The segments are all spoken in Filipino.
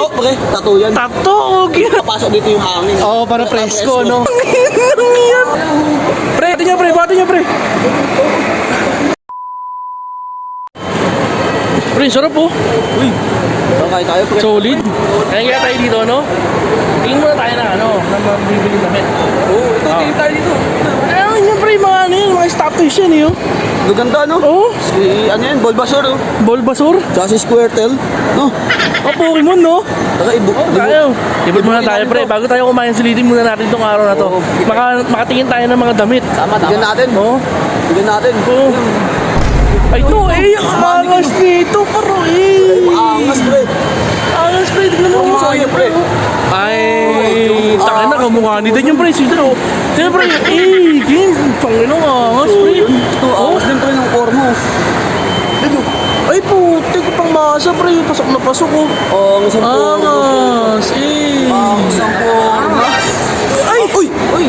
tato, pre. Tato yan. Tato, okay. Papasok dito yung hangin. Oo, para presko, no? Yan. Pre, ito nyo, pre. Bati nyo, pre. Pre, sarap po. Uy. Kain tayo, pre. Solid. Kaya kaya tayo dito, no? Tingin muna tayo na, ano, na mabibili namin. Oo, ito. Tingin tayo dito. Ayun yan, pre. Mga ano yun, mga statues yan, yun. Gaganda, no? Oo. Si, ano yan, Bulbasaur, oh. Bulbasaur. Tsaka si Squirtle. No? Oh, Pokemon, no? Saka Tayo. Ibig muna tayo, pre. Bago tayo kumain, silitin muna natin itong araw na to. Makatingin tayo ng mga damit. Tama. Tignan natin. Oo. Tignan natin. Oo. Ay, ito, ang angas nito, paro, Angas, pre. Angas, pre. Tignan mo Ang mga saya, pre. Ay, takin na, kamukha nito yung pre. Sino, sino, pre? Game. Panginoong angas, pre. Ito, angas din, pre, ng formo. Ay, puti ko pang masa, pre. Pasok na pasok, oh. Angas ang formo. Angas, Angas ang formo. Ay! Uy! Uy!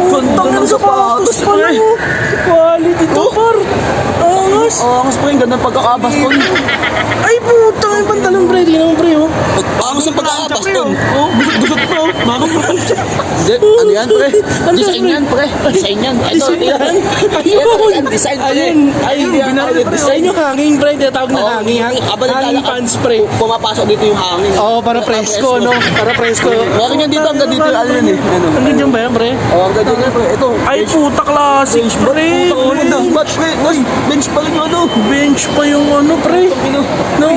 Ganda ng sapatos, pala pre. mo. Quality to, par. Angas. Angas, pre. Ganda ng pagkakabaston. Ay, putang yung pantalon, pre. Tingnan mo, pre, oh. Angas ang pagkakabaston. Oh, gusot pre, oh. Mga pransya. Hindi, ano yan, pre? Design yan, pre. Design yan. Ito, Design? Ayun! Design, pre. Ayun, Ayun, design yung hanging, pre. Tinatawag na hanging. Hanging pants, pre. Pumapasok dito yung hangin. Oo, para presko, no? Para presko. Meron yan dito, hanggang dito, ano yan eh. Ano? Hanggang dyan ba yan, pre? Oh, hanggang dito, pre. Ito. Ay, puta, classic, pre. Ba't, pre? Uy, bench pa rin yung ano. Bench pa yung ano, pre. No,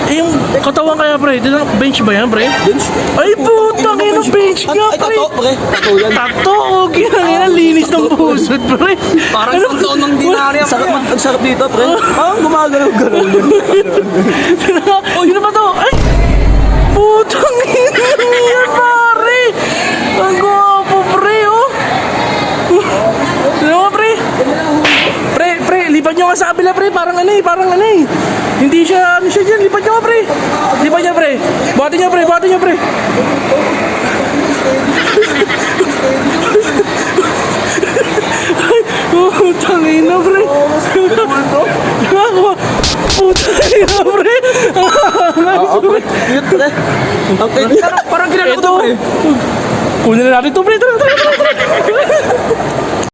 yung katawan kaya, pre. Bench ba yan, pre? Bench? Ay, puta, yung bench nga, Ay, pre. tato, pre. Tato yan. Tato, okay lang yan. Linis ng pusod, pre. Parang isang taon ng dinarya, pre. Ang sarap dito, pre. Parang gumagalaw-galaw. Oh, yun na ba to? Ay! Putang ina yan, pare! Ang gwapo, pre, oh! Ano nga, pre? Pre, lipat nyo nga sa kabila, pre. Parang ano eh. Hindi siya, ano siya dyan. Lipat nyo nga, pre. Lipat nyo, pre. Buhatin nyo, pre. Ay, putang ina, pre. Putang ina, pre. Pre. Cute, pre. Okay. Parang ginagawa Ito. to, pre. Kunin na natin ito, pre. Tara.